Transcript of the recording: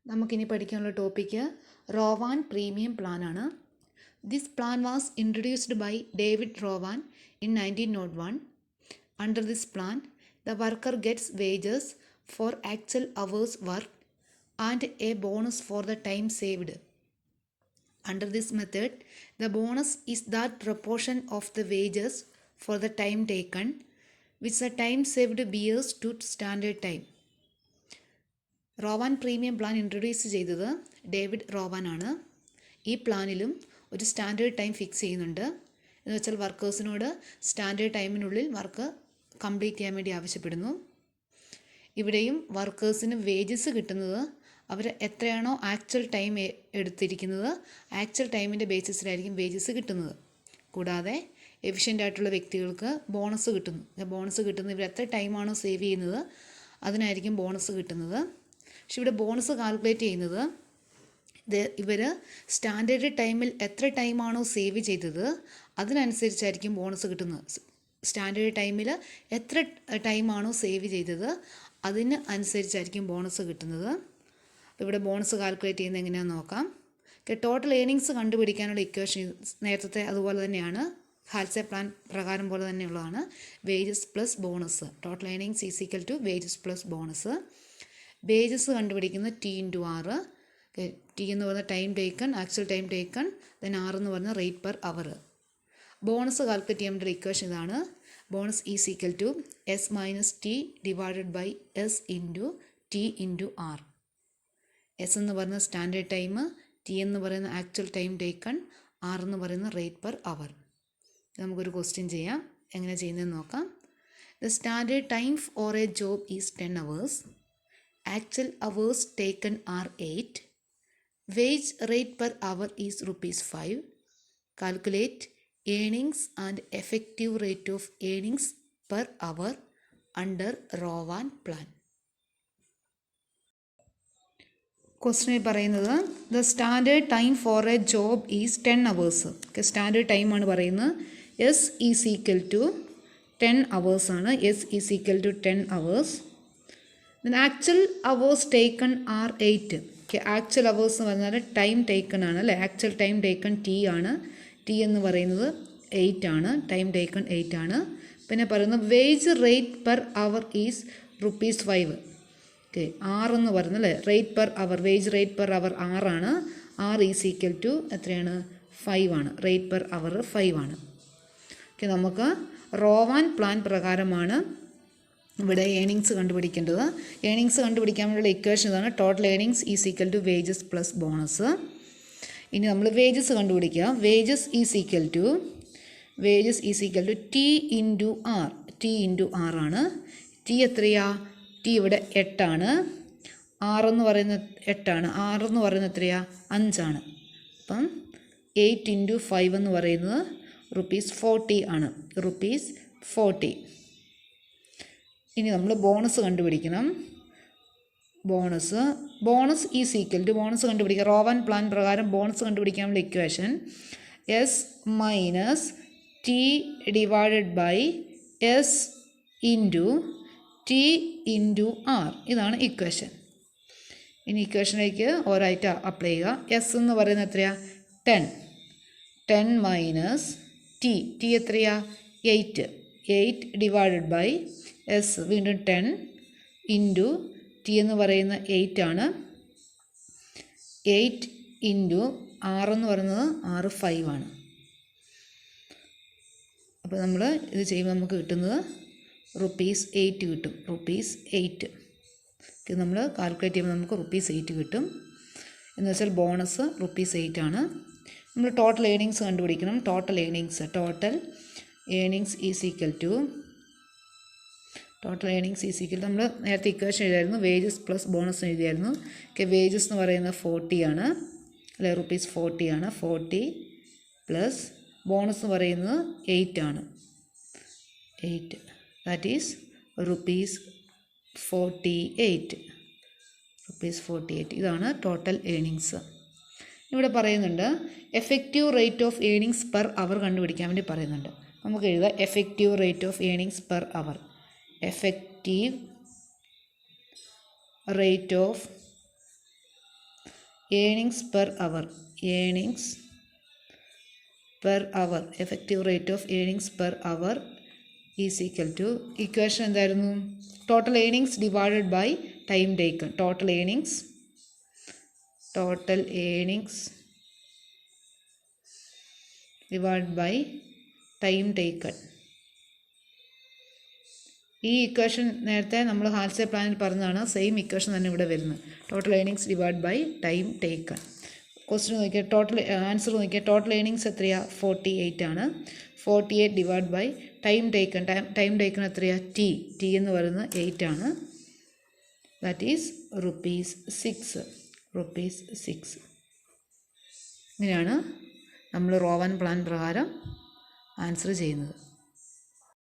നമുക്കിനി പഠിക്കാനുള്ള topic Rowan premium plan ആണ്. This plan was introduced by David Rowan in 1901. Under this plan, the worker gets wages for actual hours worked and a bonus for the time saved. Under this method, the bonus is that proportion of the wages for the time taken, which the time saved bears to standard time. Rowan premium plan introduced ചെയ്തത് David Rowan ആണ്. ഈ പ്ലാനിലും ഒരു standard time fix ചെയ്യുന്നുണ്ട്. എന്ന് വെച്ചാൽ വർക്കേഴ്സിനോട് standard ടൈമിനുള്ളിൽ work complete ചെയ്യാൻ വേണ്ടി ആവശ്യപ്പെടുന്നു. ഇവിടെയും വർക്കേഴ്സിന് വേജസ് കിട്ടുന്നത് അവർ എത്രയാണോ ആക്ച്വൽ ടൈം എടുത്തിരിക്കുന്നത് ആക്ച്വൽ ടൈമിൻ്റെ ബേസിസിലായിരിക്കും വേജസ് കിട്ടുന്നത്. കൂടാതെ എഫിഷ്യൻ്റ് ആയിട്ടുള്ള വ്യക്തികൾക്ക് ബോണസ് കിട്ടുന്നു. ബോണസ് കിട്ടുന്നത് ഇവർ എത്ര ടൈമാണോ സേവ് ചെയ്യുന്നത് അതിനായിരിക്കും ബോണസ് കിട്ടുന്നത്. പക്ഷെ ഇവിടെ ബോണസ് കാൽക്കുലേറ്റ് ചെയ്യുന്നത് ഇവർ സ്റ്റാൻഡേർഡ് ടൈമിൽ എത്ര ടൈമാണോ സേവ് ചെയ്തത് അതിനനുസരിച്ചായിരിക്കും ബോണസ് കിട്ടുന്നത്. സ്റ്റാൻഡേർഡ് ടൈമിൽ എത്ര ടൈമാണോ സേവ് ചെയ്തത് അതിന് അനുസരിച്ചായിരിക്കും ബോണസ് കിട്ടുന്നത്. ഇവിടെ ബോണസ് കാൽക്കുലേറ്റ് ചെയ്യുന്നത് എങ്ങനെയാണെന്ന് നോക്കാം. ടോട്ടൽ ഏണിങ്സ് കണ്ടുപിടിക്കാനുള്ള ഇക്വേഷൻ നേരത്തെ അതുപോലെ തന്നെയാണ്, ഹാൽസെ പ്ലാൻ പ്രകാരം പോലെ തന്നെയുള്ളതാണ്. Wages plus bonus. Total earnings is equal to wages plus bonus. Wages കണ്ടുപിടിക്കുന്നത് ടി ഇൻറ്റു ആറ്. ടി എന്ന് പറയുന്നത് time taken, actual time taken. Then R എന്ന് പറയുന്നത് rate per hour. Bonus calculate ചെയ്യാൻ വേണ്ടി ഇക്വേഷൻ ഇതാണ്. Bonus is equal to S minus T divided by S into T into R. S എന്ന് പറയുന്നത് standard time, T എന്ന് പറയുന്ന actual time taken, R എന്ന് പറയുന്ന റേറ്റ് പെർ അവർ. നമുക്കൊരു ക്വസ്റ്റ്യൻ ചെയ്യാം. എങ്ങനെ ചെയ്യുന്നതെന്ന് നോക്കാം. The standard time for a job is 10 hours. Actual hours taken are 8. Wage rate per hour is ₹5. Calculate earnings and effective rate of earnings per hour under Rowan plan. ക്വസ്റ്റ്യനിൽ പറയുന്നത് the standard time for a job is 10 hours. Standard ടൈമാണ് പറയുന്നത്. S is equal to 10 hours ആണ്. S is equal to 10 hours. then actual hours taken are 8. Actual hours എന്ന് പറഞ്ഞാൽ time taken ആണ് അല്ലേ. Actual time taken T ആണ്. T എന്ന് പറയുന്നത് 8 ആണ്. ടൈം ടേക്കൺ 8 ആണ്. പിന്നെ പറയുന്നത് wage rate per hour is ₹5. ആറെന്ന് പറയുന്നത് അല്ലേ. റേറ്റ് പെർ അവർ, വേജ് റേറ്റ് പെർ അവർ 6 ആണ്. ആർ ഈസ് ഈക്വൽ ടു എത്രയാണ്? 5 ആണ്. റേറ്റ് പെർ അവർ 5 ആണ്. നമുക്ക് റോവാൻ പ്ലാൻ പ്രകാരമാണ് ഇവിടെ ഏണിങ്സ് കണ്ടുപിടിക്കേണ്ടത്. ഏണിങ്സ് കണ്ടുപിടിക്കാൻ വേണ്ടിയുള്ള ഇക്വേഷൻ ഇതാണ്. Total earnings is equal to wages plus bonus. ഇനി നമ്മൾ വേജസ് കണ്ടുപിടിക്കുക. Wages is equal to T into R. T into R ആണ്. ടി എത്രയാ? ടി ഇവിടെ 8 ആണ്. ആറെന്ന് പറയുന്നത് 8 ആണ്. ആറെന്ന് പറയുന്നത് എത്രയാ? 5 ആണ്. അപ്പം 8 ഇൻറ്റു 5 എന്ന് പറയുന്നത് ₹40 ആണ്. ₹40. ഇനി നമ്മൾ ബോണസ് കണ്ടുപിടിക്കണം. Bonus is equal to, bonus കണ്ടുപിടിക്കുക. റോവാൻ പ്ലാൻ പ്രകാരം ബോണസ് കണ്ടുപിടിക്കാനുള്ള equation S minus T divided by S into T into R. ഇതാണ് ഇക്വേഷൻ. ഇനി ഇക്വേഷനിലേക്ക് ഓരോയിട്ട് അപ്ലൈ ചെയ്യുക. എസ് എന്ന് പറയുന്നത് എത്രയാ? 10 മൈനസ് ടി എത്രയാ? 8 ഡിവൈഡഡ് ബൈ എസ് വീണ്ടും 10 ഇൻറ്റു ടി എന്ന് പറയുന്ന 8 ആണ്. 8 ഇൻറ്റു ആറെന്ന് പറയുന്നത് 5 ആണ്. അപ്പോൾ നമ്മൾ ഇത് ചെയ്യുമ്പോൾ നമുക്ക് കിട്ടുന്നത് ₹8 കിട്ടും. ₹8 നമ്മൾ കാൽക്കുലേറ്റ് ചെയ്യുമ്പോൾ നമുക്ക് ₹8 കിട്ടും. എന്ന് വെച്ചാൽ ബോണസ് ₹8 ആണ്. നമ്മൾ ടോട്ടൽ ഏണിങ്സ് കണ്ടുപിടിക്കണം. Total earnings is equal to നമ്മൾ നേരത്തെ ഇക്വേഷൻ എഴുതിയായിരുന്നു. വേജസ് പ്ലസ് ബോണസ് എഴുതിയായിരുന്നു. വേജസ് എന്ന് പറയുന്നത് 40 ആണ് അല്ലെ. ₹40 ആണ്. 40 പ്ലസ് ബോണസ് എന്ന് പറയുന്നത് 8 ആണ്. 8 ദാറ്റ് ഈസ് ₹48. ഇതാണ് ടോട്ടൽ ഏണിങ്സ്. ഇവിടെ പറയുന്നുണ്ട് effective rate of earnings per hour കണ്ടുപിടിക്കാൻ വേണ്ടി പറയുന്നുണ്ട്. നമുക്ക് എഴുതാം effective rate of earnings per hour. effective rate of earnings per hour, earnings per hour, effective rate of earnings per hour is equal to, equation എന്തായിരുന്നു? Total earnings divided by time taken. Total earnings divide by time taken. ഈ equation നേരത്തെ നമ്മൾ ഹാൽസെ പ്ലാനിൽ പറഞ്ഞതാണ്, same equation തന്നെ ഇവിടെ വരുന്നത്. Total earnings divide by time taken. Question നോക്കിയാൽ ടോട്ടൽ ആൻസർ നോക്കിയാൽ ടോട്ടൽ ഏണിങ്സ് എത്രയാണ്? 48 ആണ്. 48 divide by time taken. Time taken എത്രയാണ്? ടി എന്ന് പറയുന്നത് 8 ആണ്. That is ₹6. ഇങ്ങനെയാണ് നമ്മൾ റോ 1 പ്ലാൻ പ്രകാരം ആൻസർ ചെയ്യുന്നത്.